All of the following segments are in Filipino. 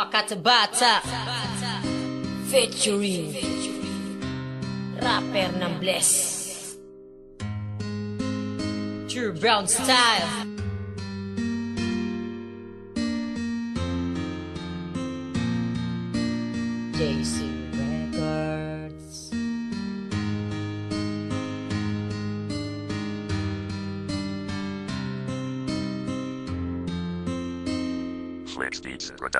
Makatabata featuring rapper ng Bless True Brown Style. JC Records.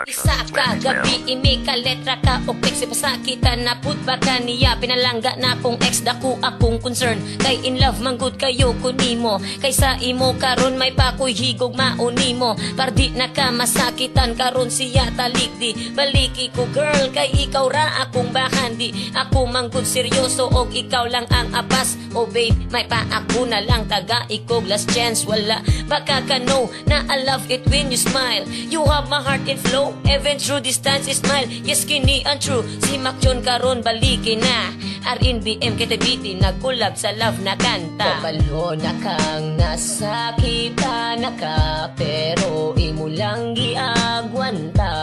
Isa ka gabi imika letra ka o pexi pasakita na pud baka niya pinalangga na kong ex dako akong concern kay in love man good kayo kunimo kaysa imo karon may pakoy higog maunimo pardi na ka masakitan karon siya talikdi baliki ko girl kay ikaw ra akong bahandi ako man good seryoso og ikaw lang ang apas oh babe may pa ako na lang taga ikog last chance wala baka ka know na I love it when you smile you have my heart in flow even through distance is smile yes kini ang true si Macjon karon baliki na RNBM KTBT nagkulab sa love na kanta kabalo na kang nasakita na ka pero imo lang giagwanta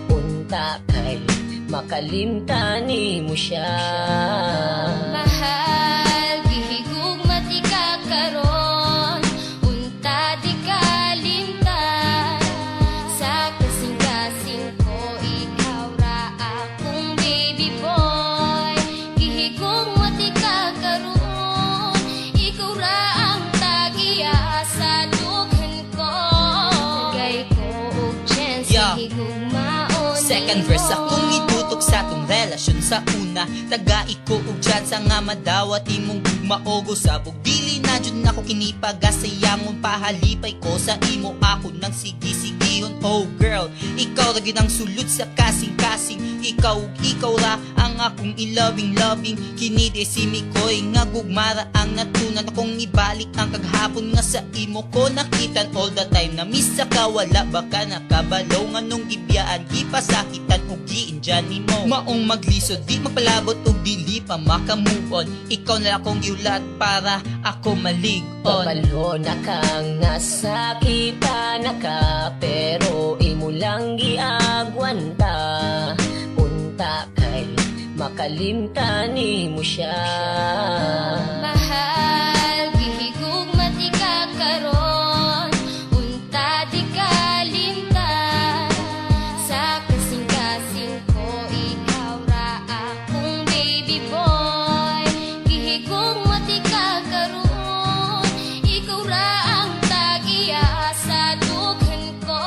unta kay makalimtan mo siya mahal gihigug mati ka karon unta di kalimtan sa kasing-kasing ko ikaw ra akong baby boy gihigug mati ka karon ikaw ra ang tagiya sa dughan ko gay ko og chance gihigug maon second verse akong itutok sa tong relasyon sa una taga iko og chat sa nga madawat imong maogo sa bugdili na jud nako kinipagasayamon pahalipay ko sa imo ako nang sige-sigihon oh girl ikaw ra gyud ang sulod sa kasing-kasing ikaw ra ang akong loving kini desimi koy nga gugmara ang natunan akong ibalik ang kaghapon nga sa imo ko nakitan all the time na miss ka wala baka nakabalaw nga nung gibiyaan gipasakitan og giinjan nimo maong maglisod di magpalabot og dili pa makamove on ikaw na akong giulat para ako malig-on kabalo na kang nasakita na ka pero imo lang giagwanta unta kay makalimtan mo siya mahal gihigug mati ka karon unta di kalimtan sa kasing-kasing ko ikaw ra akong baby boy gihigug mati ka karon ikaw ra ang tagiya sa dughan ko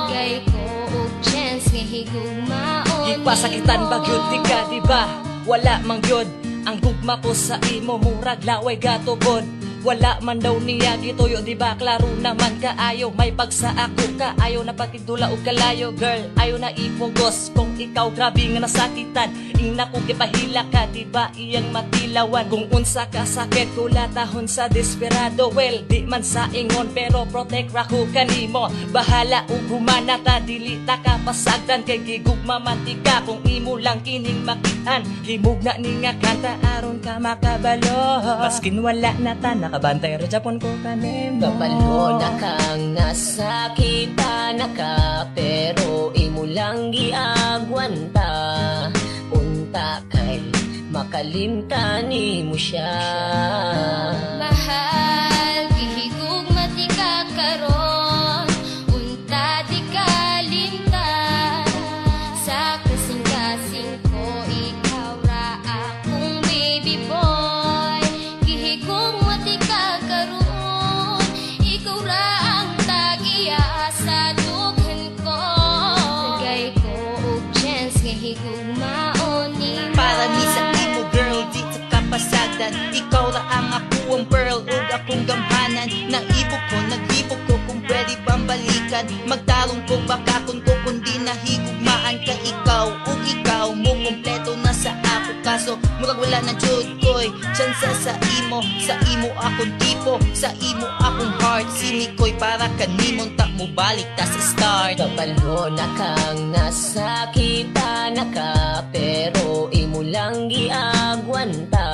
gay ko og chance nga higug maon Ipasakitan ba gyud di ka diba? Wala mang gyud ang gugma ko sa imo murag laway gatubod wala man daw niya gituyo di ba klaro naman kaayo may pagsa ako kaayo na patidula og kalayo girl ayo na ipugos kung ikaw grabe nga nasakitan ina ko gipahila ka di ba iyang matilawan kung unsa ka sakit kulatahon sa desperado well di man sa ingon pero protect ra ko kanimo bahala ug humana ta dili ta ka pasagdan kay gigugma mantika kung imo lang kining makitan himugna ni nga kanta aron ka makabalo maskin wala na ta nakabantay ra japon ko kanimo kabalo na kang nasakita na ka pero imo lang giagwanta unta kay makalimtan mo siya mahal gihigug mati ka karon unta di kalimtan sa kasing-kasing ko ikaw ra akong baby boy gihigug mati ka karon ikaw ra ang tagiya sa dughan ko gay ko og chance nga higug maon nimo para ni sa imo girl di ka kapasagdan ikaw ra ang ako ang pearl ug akong gamhanan naibog ko naglibog ko kung pwede bang balikan magtarong ko baka kun ko kundi nahigugmaan ka ikaw ug ikaw mo kompleto na sa ako kaso murag wala na jud koy tsansa sa imo akong tipo sa imo akong heart sini koy para kanimong ta mo balik ta sa start kabalo na kang nasakita na ka pero imo lang giagwanta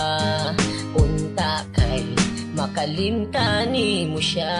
unta kay makalimtan mo siya